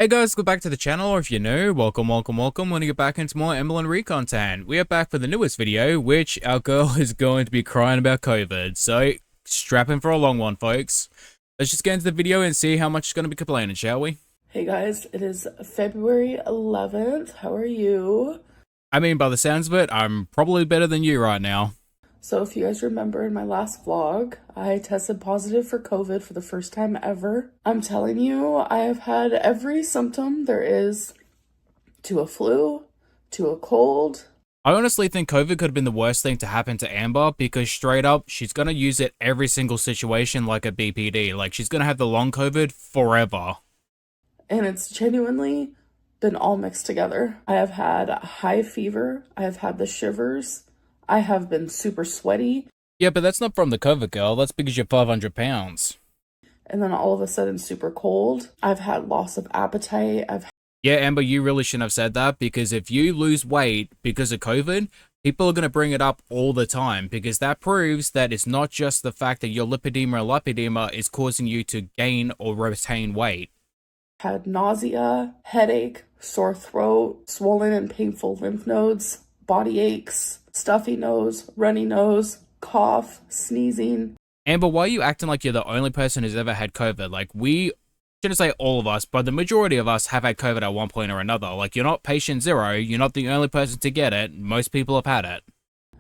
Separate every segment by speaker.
Speaker 1: Hey guys, go back to the channel, or if you're new, welcome. When you get back into more Amberlynn Reid content. We are back for the newest video, which our girl is going to be crying about COVID, so strap in for a long one, folks. Let's just get into the video and see how much she's going to be complaining, shall we?
Speaker 2: Hey guys, it is February 11th. How are you?
Speaker 1: I mean, by the sounds of it, I'm probably better than you right now.
Speaker 2: So if you guys remember in my last vlog, I tested positive for COVID for the first time ever. I'm telling you, I have had every symptom there is to a flu, to a cold.
Speaker 1: I honestly think COVID could have been the worst thing to happen to Amber, because straight up, she's going to use it every single situation like a BPD. Like, she's going to have the long COVID forever.
Speaker 2: And it's genuinely been all mixed together. I have had a high fever. I have had the shivers. I have been super sweaty.
Speaker 1: Yeah, but that's not from the COVID, girl. That's because you're 500 pounds.
Speaker 2: And then all of a sudden super cold. I've had loss of appetite.
Speaker 1: Yeah, Amber, you really shouldn't have said that, because if you lose weight because of COVID, people are going to bring it up all the time, because that proves that it's not just the fact that your lipedema or lipedema is causing you to gain or retain weight.
Speaker 2: Had nausea, headache, sore throat, swollen and painful lymph nodes, body aches, stuffy nose, runny nose, cough, sneezing.
Speaker 1: Amber, why are you acting like you're the only person who's ever had COVID? Like, we shouldn't say all of us, but the majority of us have had COVID at one point or another. Like, you're not patient zero. You're not the only person to get it. Most people have had it.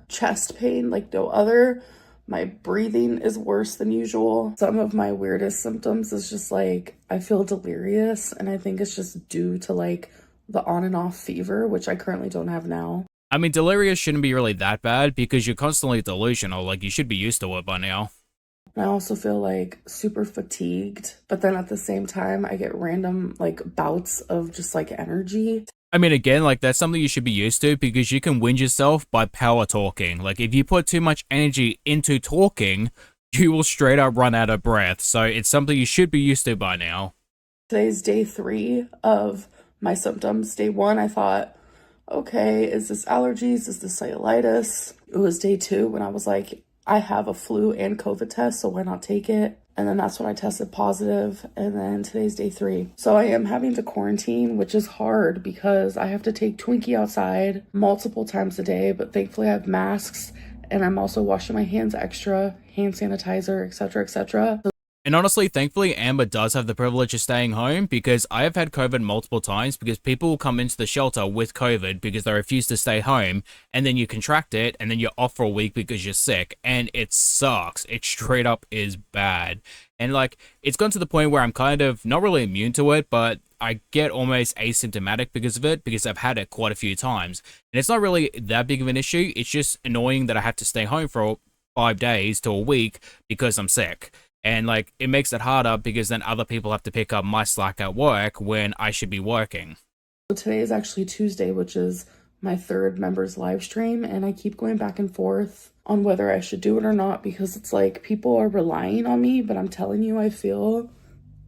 Speaker 2: Chest pain like no other. My breathing is worse than usual. Some of my weirdest symptoms is just like, I feel delirious, and I think it's just due to like the on and off fever, which I currently don't have now.
Speaker 1: I mean, delirious shouldn't be really that bad, because you're constantly delusional. Like, you should be used to it by now.
Speaker 2: I also feel like super fatigued, but then at the same time, I get random like bouts of just like energy.
Speaker 1: I mean, again, like, that's something you should be used to, because you can whinge yourself by power talking. Like, if you put too much energy into talking, you will straight up run out of breath. So it's something you should be used to by now.
Speaker 2: Today's day 3 of my symptoms. Day 1, I thought, okay, is this allergies? Is this cellulitis? It was day 2 when I was like, I have a flu and COVID test, so why not take it? And then that's when I tested positive. And then today's day 3. So I am having to quarantine, which is hard because I have to take Twinkie outside multiple times a day. But thankfully I have masks, and I'm also washing my hands extra, hand sanitizer, etc., etc.
Speaker 1: And honestly, thankfully, Amber does have the privilege of staying home, because I have had COVID multiple times, because people will come into the shelter with COVID because they refuse to stay home, and then you contract it, and then you're off for a week because you're sick, and it sucks. It straight up is bad. And like, it's gone to the point where I'm kind of not really immune to it, but I get almost asymptomatic because of it, because I've had it quite a few times. And it's not really that big of an issue. It's just annoying that I have to stay home for 5 days to a week because I'm sick. And like, it makes it harder, because then other people have to pick up my slack at work when I should be working.
Speaker 2: So today is actually Tuesday, which is my 3rd members live stream, and I keep going back and forth on whether I should do it or not, because it's like people are relying on me, but I'm telling you, I feel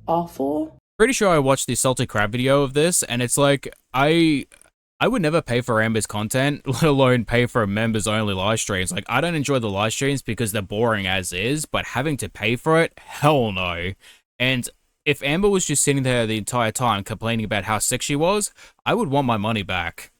Speaker 2: awful.
Speaker 1: Pretty sure I watched the salted crab video of this, and it's like, I would never pay for Amber's content, let alone pay for members only live streams. Like, I don't enjoy the live streams because they're boring as is, but having to pay for it, hell no. And if Amber was just sitting there the entire time complaining about how sick she was, I would want my money back.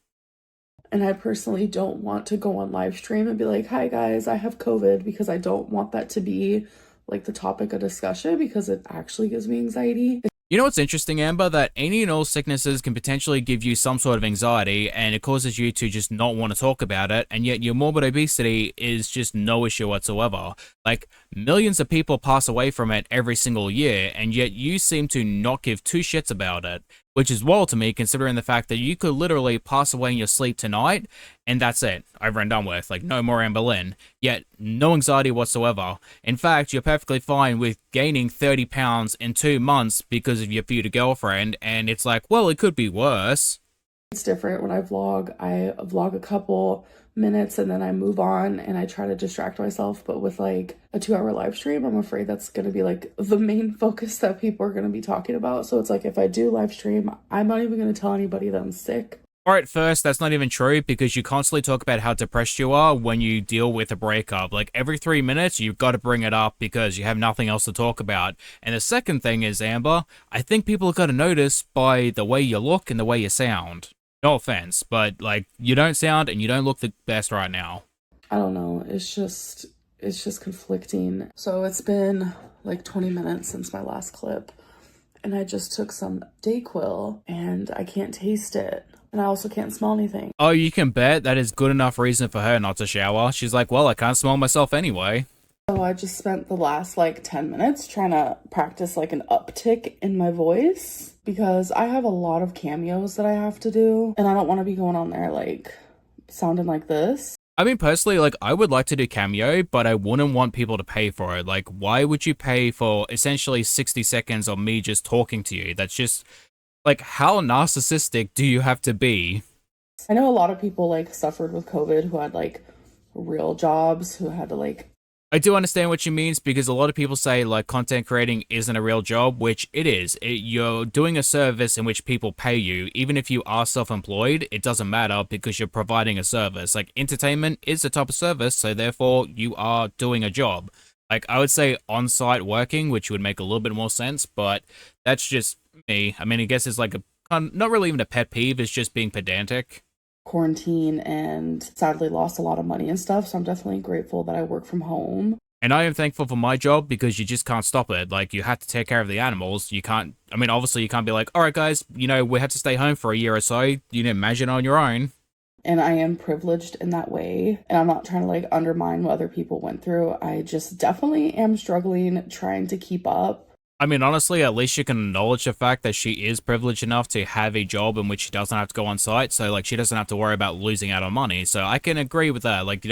Speaker 2: And I personally don't want to go on live stream and be like, hi guys, I have COVID, because I don't want that to be like the topic of discussion, because it actually gives me anxiety.
Speaker 1: You know what's interesting, Amber? That any and all sicknesses can potentially give you some sort of anxiety, and it causes you to just not want to talk about it, and yet your morbid obesity is just no issue whatsoever. Like, millions of people pass away from it every single year, and yet you seem to not give two shits about it, which is wild to me, considering the fact that you could literally pass away in your sleep tonight, and that's it, over and done with. Like, no more Amberlynn. Yet, no anxiety whatsoever. In fact, you're perfectly fine with gaining 30 pounds in 2 months because of your future girlfriend, and it's like, well, it could be worse.
Speaker 2: It's different when I vlog a couple minutes and then I move on and I try to distract myself. But with like a 2-hour live stream, I'm afraid that's going to be like the main focus that people are going to be talking about. So it's like, if I do live stream, I'm not even going to tell anybody that I'm sick.
Speaker 1: Or at first, that's not even true because you constantly talk about how depressed you are when you deal with a breakup. Like every 3 minutes, you've got to bring it up because you have nothing else to talk about. And the second thing is, Amber, I think people are going to notice by the way you look and the way you sound. No offense, but like you don't sound and you don't look the best right now.
Speaker 2: I don't know. It's just conflicting. So it's been like 20 minutes since my last clip, and I just took some Dayquil and I can't taste it. And I also can't smell anything.
Speaker 1: Oh, you can bet that is good enough reason for her not to shower. She's like, well, I can't smell myself anyway.
Speaker 2: So I just spent the last like 10 minutes trying to practice like an uptick in my voice because I have a lot of cameos that I have to do, and I don't want to be going on there like sounding like this.
Speaker 1: I mean, personally, like, I would like to do Cameo, but I wouldn't want people to pay for it. Like, why would you pay for essentially 60 seconds of me just talking to you? That's just, like, how narcissistic do you have to be?
Speaker 2: I know a lot of people like suffered with COVID who had like real jobs, who had to like.
Speaker 1: I do understand what you means because a lot of people say like content creating isn't a real job, which it is. You're doing a service in which people pay you. Even if you are self-employed, it doesn't matter because you're providing a service. Like entertainment is a type of service, so therefore you are doing a job. Like I would say on-site working, which would make a little bit more sense, but that's just me. I mean, I guess it's like not really even a pet peeve, it's just being pedantic.
Speaker 2: Quarantine and sadly lost a lot of money and stuff, so I'm definitely grateful that I work from home.
Speaker 1: And I am thankful for my job because you just can't stop it. Like, you have to take care of the animals. You can't, I mean, obviously you can't be like, all right, guys, we have to stay home for a year or so. Imagine on your own.
Speaker 2: And I am privileged in that way. And I'm not trying to like undermine what other people went through. I just definitely am struggling trying to keep up.
Speaker 1: I mean, honestly, at least you can acknowledge the fact that she is privileged enough to have a job in which she doesn't have to go on site. So, like, she doesn't have to worry about losing out on money. So I can agree with that. Like,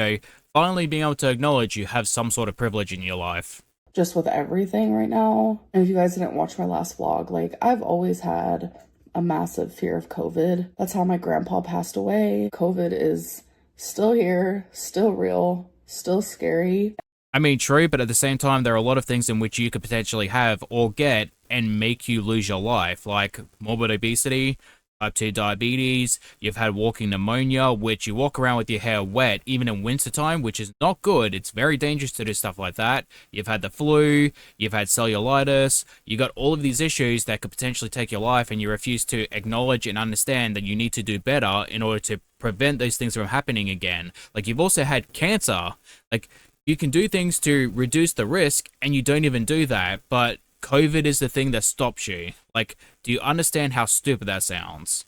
Speaker 1: finally being able to acknowledge you have some sort of privilege in your life.
Speaker 2: Just with everything right now. And if you guys didn't watch my last vlog, like, I've always had a massive fear of COVID. That's how my grandpa passed away. COVID is still here, still real, still scary.
Speaker 1: I mean, true, but at the same time, there are a lot of things in which you could potentially have or get and make you lose your life, like morbid obesity, type 2 diabetes, you've had walking pneumonia, which you walk around with your hair wet, even in wintertime, which is not good. It's very dangerous to do stuff like that. You've had the flu, you've had cellulitis, you got all of these issues that could potentially take your life, and you refuse to acknowledge and understand that you need to do better in order to prevent those things from happening again. Like, you've also had cancer. Like, you can do things to reduce the risk, and you don't even do that, but COVID is the thing that stops you. Like, do you understand how stupid that sounds?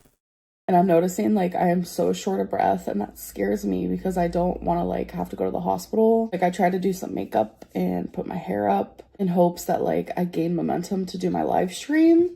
Speaker 2: And I'm noticing, like, I am so short of breath, and that scares me because I don't want to, like, have to go to the hospital. Like, I tried to do some makeup and put my hair up in hopes that, like, I gain momentum to do my live stream.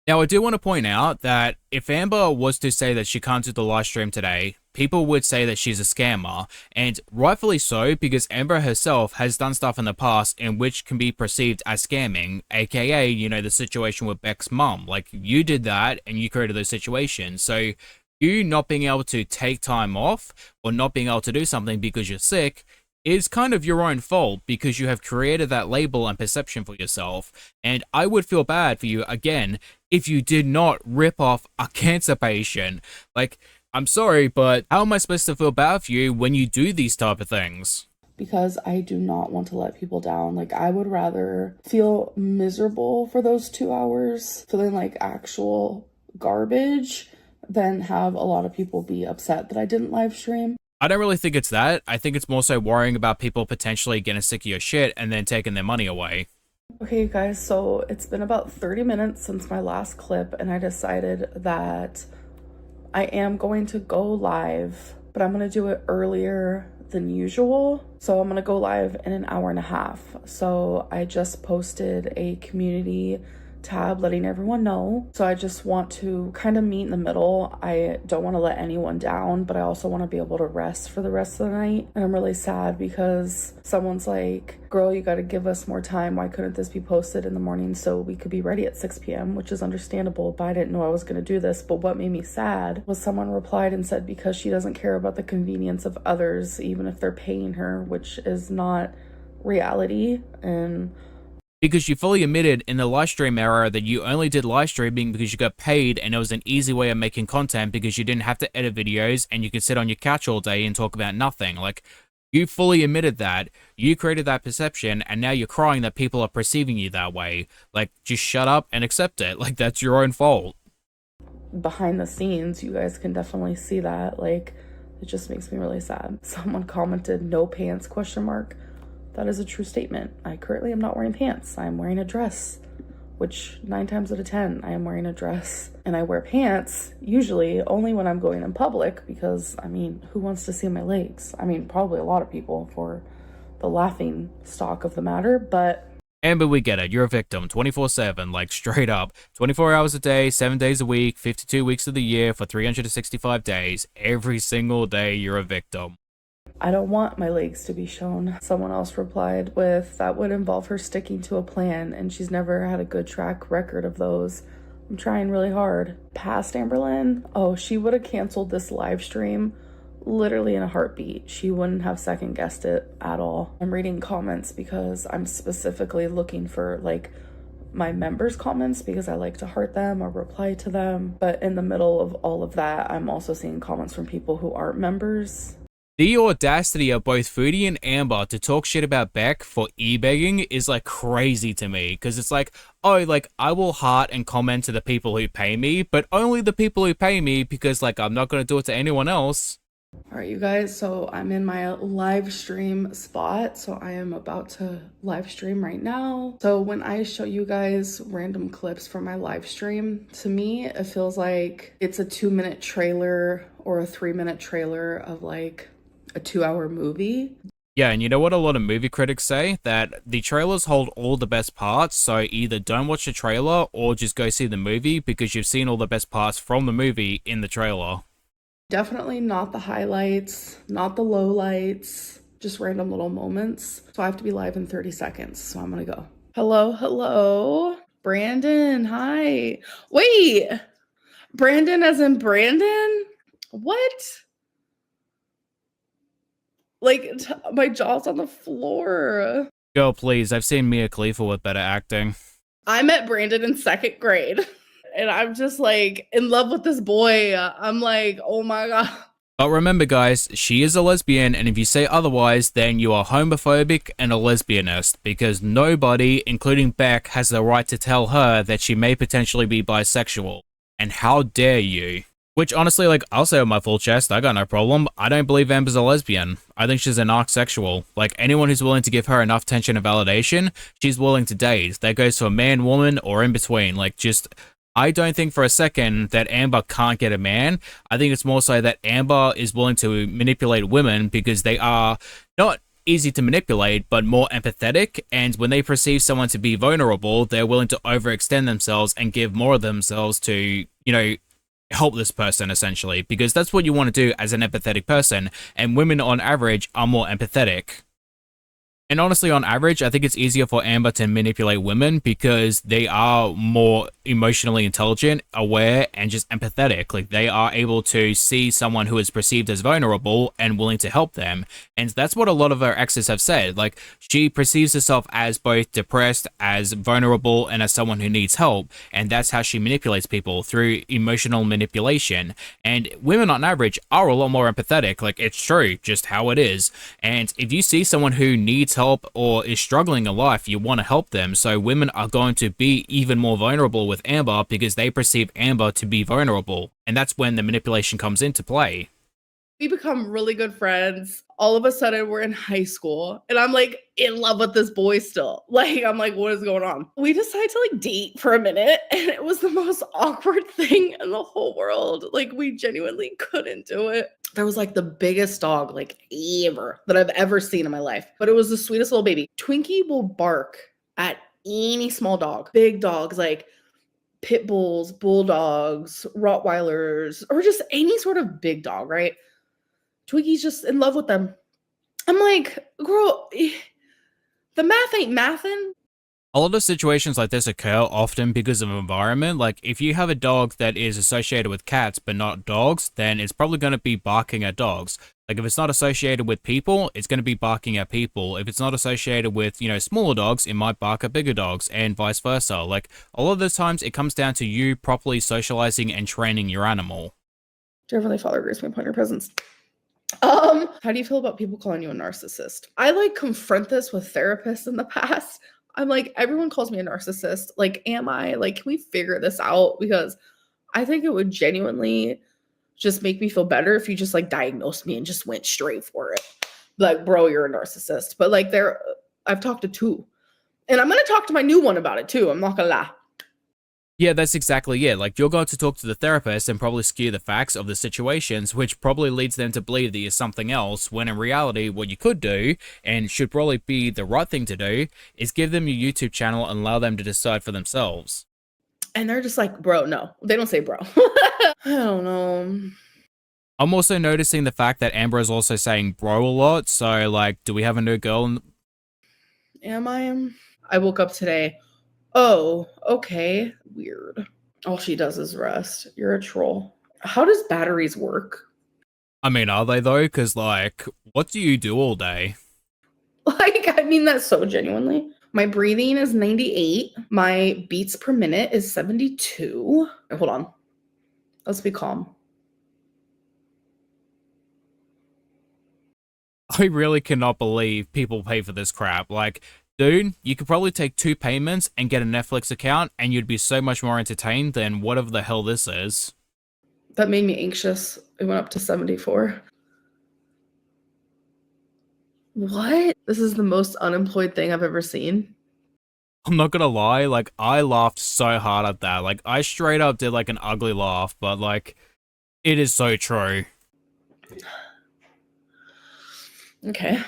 Speaker 1: Now, I do want to point out that if Amber was to say that she can't do the live stream today, people would say that she's a scammer, and rightfully so, because Amber herself has done stuff in the past in which can be perceived as scamming, aka, the situation with Beck's mum. Like, you did that, and you created those situations, so you not being able to take time off, or not being able to do something because you're sick, is kind of your own fault because you have created that label and perception for yourself. And I would feel bad for you, again, if you did not rip off a cancer patient. Like, I'm sorry, but how am I supposed to feel bad for you when you do these type of things?
Speaker 2: Because I do not want to let people down. Like, I would rather feel miserable for those 2 hours, feeling like actual garbage, than have a lot of people be upset that I didn't live stream.
Speaker 1: I don't really think it's that. I think it's more so worrying about people potentially getting sick of your shit and then taking their money away.
Speaker 2: Okay, guys, so it's been about 30 minutes since my last clip, and I decided that I am going to go live, but I'm going to do it earlier than usual. So I'm going to go live in an hour and a half. So I just posted a community tab letting everyone know. So I just want to kind of meet in the middle. I don't want to let anyone down, but I also want to be able to rest for the rest of the night. And I'm really sad because someone's like, girl, you got to give us more time. Why couldn't this be posted in the morning so we could be ready at 6 p.m., which is understandable, but I didn't know I was going to do this. But what made me sad was someone replied and said because she doesn't care about the convenience of others, even if they're paying her, which is not reality. And
Speaker 1: Because you fully admitted in the live stream era that you only did live streaming because you got paid and it was an easy way of making content because you didn't have to edit videos and you could sit on your couch all day and talk about nothing. Like, you fully admitted that. You created that perception and now you're crying that people are perceiving you that way. Like, just shut up and accept it. Like, that's your own fault.
Speaker 2: Behind the scenes, you guys can definitely see that. Like, it just makes me really sad. Someone commented, "No pants?" question mark. That is a true statement. I currently am not wearing pants. I'm wearing a dress, which 9 times out of 10, I am wearing a dress. And I wear pants usually only when I'm going in public because, I mean, who wants to see my legs? I mean, probably a lot of people for the laughing stock of the matter, but
Speaker 1: Amber, we get it. You're a victim 24/7, like straight up. 24 hours a day, 7 days a week, 52 weeks of the year for 365 days. Every single day, you're a victim.
Speaker 2: I don't want my legs to be shown. Someone else replied with, "That would involve her sticking to a plan, and she's never had a good track record of those. I'm trying really hard." Past Amberlynn, oh, she would have canceled this live stream literally in a heartbeat. She wouldn't have second guessed it at all. I'm reading comments because I'm specifically looking for like my members' comments because I like to heart them or reply to them. But in the middle of all of that, I'm also seeing comments from people who aren't members.
Speaker 1: The audacity of both Foodie and Amber to talk shit about Beck for e-begging is like crazy to me, because it's like, oh, like I will heart and comment to the people who pay me, but only the people who pay me because like I'm not going to do it to anyone else.
Speaker 2: All right, you guys, so I'm in my live stream spot. So I am about to live stream right now. So when I show you guys random clips from my live stream, to me, it feels like it's a 2-minute trailer or a 3-minute trailer of like a 2-hour movie.
Speaker 1: Yeah, and you know what a lot of movie critics say? That the trailers hold all the best parts, so either don't watch the trailer or just go see the movie because you've seen all the best parts from the movie in the trailer.
Speaker 2: Definitely not the highlights, not the lowlights, just random little moments. So I have to be live in 30 seconds, so I'm gonna go. Hello, hello. Brandon, hi. Wait, Brandon as in Brandon? What? Like, my jaw's on the floor.
Speaker 1: Girl, please, I've seen Mia Khalifa with better acting.
Speaker 2: I met Brandon in 2nd grade. And I'm just like in love with this boy. I'm like, oh my God.
Speaker 1: But remember guys, she is a lesbian, and if you say otherwise, then you are homophobic and a lesbianist, because nobody, including Beck, has the right to tell her that she may potentially be bisexual. And how dare you? Which honestly, like, I'll say with my full chest, I got no problem. I don't believe Amber's a lesbian. I think she's an arcsexual. Like, anyone who's willing to give her enough attention and validation, she's willing to date. That goes to a man, woman, or in between. Like, just... I don't think for a second that Amber can't get a man. I think it's more so that Amber is willing to manipulate women because they are not easy to manipulate, but more empathetic. And when they perceive someone to be vulnerable, they're willing to overextend themselves and give more of themselves to, you know, help this person essentially, because that's what you want to do as an empathetic person. And women on average are more empathetic. And honestly, on average, I think it's easier for Amber to manipulate women because they are more emotionally intelligent, aware, and just empathetic. Like, they are able to see someone who is perceived as vulnerable and willing to help them. And that's what a lot of her exes have said. Like, she perceives herself as both depressed, as vulnerable, and as someone who needs help. And that's how she manipulates people, through emotional manipulation. And women on average are a lot more empathetic. Like, it's true, just how it is. And if you see someone who needs help or is struggling in life, you want to help them. So women are going to be even more vulnerable with Amber because they perceive Amber to be vulnerable. And that's when the manipulation comes into play. We become really good friends. All of a sudden, we're in high school, and I'm like in love with this boy still. Like, I'm like, what is going on? We decided to like date for a minute, and it was the most awkward thing in the whole world. Like, we genuinely couldn't do it. There was like the biggest dog like ever that I've ever seen in my life, but it was the sweetest little baby. Twinkie will bark at any small dog, big dogs, like pit bulls, bulldogs, Rottweilers, or just any sort of big dog, right? Twinkie's just in love with them. I'm like, girl, the math ain't mathin'. A lot of situations like this occur often because of environment. Like, if you have a dog that is associated with cats but not dogs, then it's probably going to be barking at dogs. Like, if it's not associated with people, it's going to be barking at people. If it's not associated with, smaller dogs, it might bark at bigger dogs, and vice versa. Like, a lot of the times, it comes down to you properly socializing and training your animal.
Speaker 2: Dear Heavenly Father, grace me upon your presence. How do you feel about people calling you a narcissist? I confront this with therapists in the past. I'm like, everyone calls me a narcissist. Like, am I? Like, can we figure this out? Because I think it would genuinely just make me feel better if you just diagnosed me and just went straight for it. Like, bro, you're a narcissist. But I've talked to two. And I'm gonna talk to my new one about it too. I'm not gonna lie.
Speaker 1: Yeah, that's exactly it. Like, you're going to talk to the therapist and probably skew the facts of the situations, which probably leads them to believe that you're something else, when in reality, what you could do, and should probably be the right thing to do, is give them your YouTube channel and allow them to decide for themselves.
Speaker 2: And they're just like, bro, no. They don't say bro. I don't know.
Speaker 1: I'm also noticing the fact that Amber is also saying bro a lot, so, do we have a new girl?
Speaker 2: Am I? I woke up today. Oh, okay. Weird. All she does is rest. You're a troll. How does batteries work?
Speaker 1: I mean, are they though? Because, what do you do all day?
Speaker 2: I mean that so genuinely. My breathing is 98. My beats per minute is 72. Hold on. Let's be calm.
Speaker 1: I really cannot believe people pay for this crap. Like, dude, you could probably take 2 payments and get a Netflix account, and you'd be so much more entertained than whatever the hell this is.
Speaker 2: That made me anxious. It went up to 74. What? This is the most unemployed thing I've ever seen.
Speaker 1: I'm not gonna lie, I laughed so hard at that. I straight up did, an ugly laugh, but, it is so true.
Speaker 2: Okay.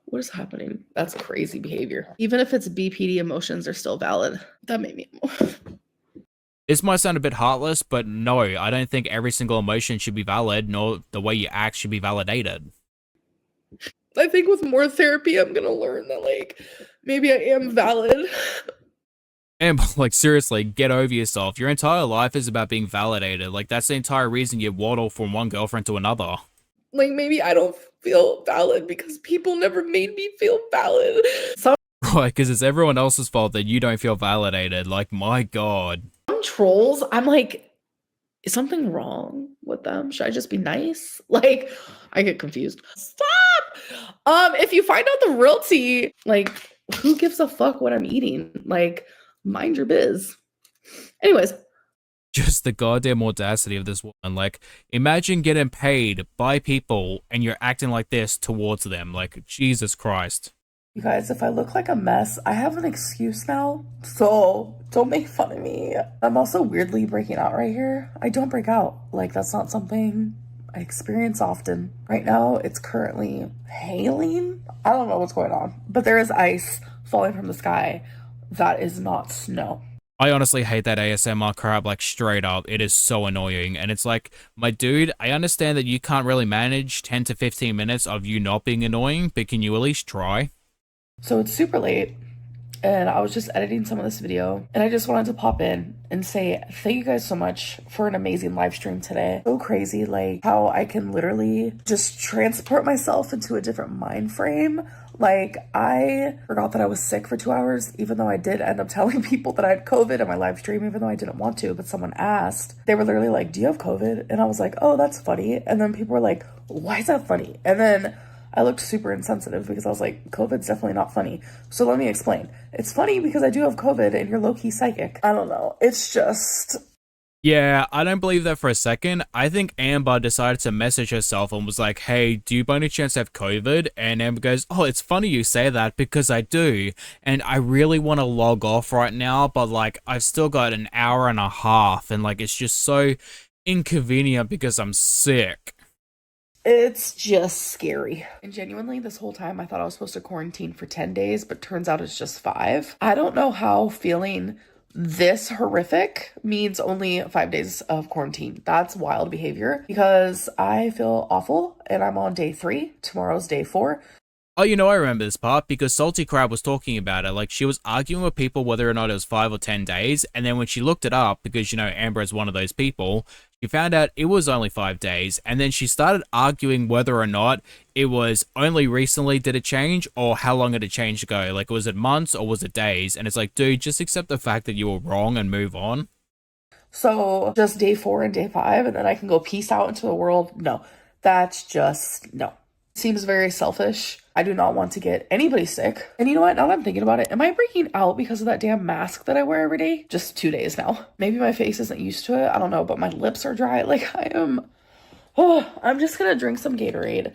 Speaker 2: What is happening? That's crazy behavior. Even if it's BPD, emotions are still valid. That made me.
Speaker 1: This might sound a bit heartless, but no, I don't think every single emotion should be valid, nor the way you act should be validated.
Speaker 2: I think with more therapy, I'm gonna learn that, maybe I am valid.
Speaker 1: And, seriously, get over yourself. Your entire life is about being validated. That's the entire reason you waddle from one girlfriend to another.
Speaker 2: Maybe I don't feel valid because people never made me feel valid.
Speaker 1: Right, because it's everyone else's fault that you don't feel validated. My God.
Speaker 2: Some trolls, I'm like, is something wrong with them? Should I just be nice? I get confused. Stop! If you find out the real tea, who gives a fuck what I'm eating? Mind your biz. Anyways.
Speaker 1: Just the goddamn audacity of this woman. Imagine getting paid by people and you're acting like this towards them. Jesus Christ. You guys, if I look like a mess, I have an excuse now, so don't make fun of me. I'm also weirdly breaking out right here. I don't break out. That's not something I experience often. Right now, it's currently hailing. I don't know what's going on, but there is ice falling from the sky. That is not snow. I honestly hate that ASMR crap, straight up. It is so annoying. And it's my dude, I understand that you can't really manage 10 to 15 minutes of you not being annoying, but can you at least try? So it's super late, and I was just editing some of this video, and I just wanted to pop in and say thank you guys so much for an amazing live stream today. So crazy, how I can literally just transport myself into a different mind frame. I forgot that I was sick for 2 hours, even though I did end up telling people that I had COVID in my live stream, even though I didn't want to, but someone asked. They were literally like, do you have COVID? And I was like, oh, that's funny. And then people were like, why is that funny? And then I looked super insensitive because I was like, COVID's definitely not funny. So let me explain. It's funny because I do have COVID and you're low-key psychic. I don't know. It's just... Yeah, I don't believe that for a second. I think Amber decided to message herself and was like, hey, do you by any chance have COVID? And Amber goes, oh, it's funny you say that because I do. And I really want to log off right now, but I've still got an hour and a half. And it's just so inconvenient because I'm sick. It's just scary. And genuinely, this whole time, I thought I was supposed to quarantine for 10 days, but turns out it's just 5. I don't know how feeling this horrific means only 5 days of quarantine. That's wild behavior because I feel awful and I'm on day 3. Tomorrow's day 4. Oh, I remember this part because Salty Crab was talking about it. Like, she was arguing with people whether or not it was 5 or 10 days. And then when she looked it up, because, Amber is one of those people, she found out it was only 5 days. And then she started arguing whether or not it was only recently did it change or how long did it change ago. Like, was it months or was it days? And it's like, dude, just accept the fact that you were wrong and move on.
Speaker 2: So just day 4 and day 5, and then I can go peace out into the world. No, that's just no. Seems very selfish. I do not want to get anybody sick. And you know what? Now that I'm thinking about it, am I breaking out because of that damn mask that I wear every day? Just 2 days now. Maybe my face isn't used to it. I don't know, but my lips are dry. Like I am. Oh, I'm just gonna drink some Gatorade,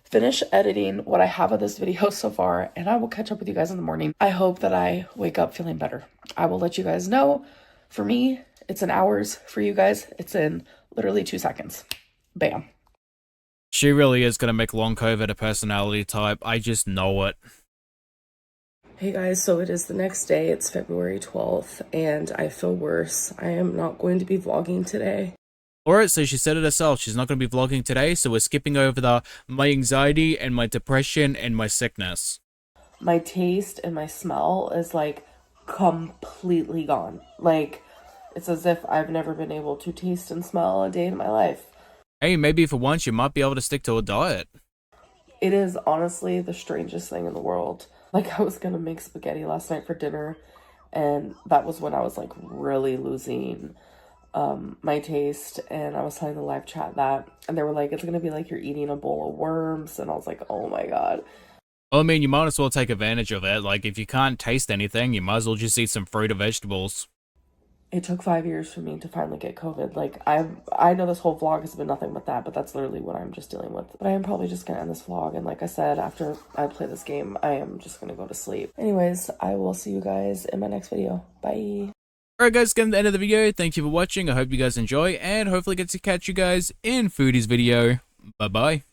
Speaker 2: finish editing what I have of this video so far, and I will catch up with you guys in the morning. I hope that I wake up feeling better. I will let you guys know. For me, it's in hours. For you guys, it's in literally 2 seconds. Bam.
Speaker 1: She really is going to make long COVID a personality type. I just know it.
Speaker 2: Hey guys, so it is the next day. It's February 12th, and I feel worse. I am not going to be vlogging today.
Speaker 1: Alright, so she said it herself. She's not going to be vlogging today, so we're skipping over my anxiety and my depression and my sickness.
Speaker 2: My taste and my smell is like completely gone. Like, it's as if I've never been able to taste and smell a day in my life.
Speaker 1: Hey, maybe for once you might be able to stick to a diet.
Speaker 2: It is honestly the strangest thing in the world. Like, I was gonna make spaghetti last night for dinner, and that was when I was like really losing my taste, and I was telling the live chat that, and they were like, it's gonna be like you're eating a bowl of worms, and I was like, oh my god.
Speaker 1: I mean, you might as well take advantage of it. Like, if you can't taste anything, you might as well just eat some fruit or vegetables.
Speaker 2: It took 5 years for me to finally get COVID. Like, I know this whole vlog has been nothing but that, but that's literally what I'm just dealing with. But I am probably just gonna end this vlog, and like I said, after I play this game, I am just gonna go to sleep. Anyways, I will see you guys in my next video. Bye.
Speaker 1: Alright guys, getting to the end of the video. Thank you for watching. I hope you guys enjoy, and hopefully get to catch you guys in Foodie's video. Bye-bye.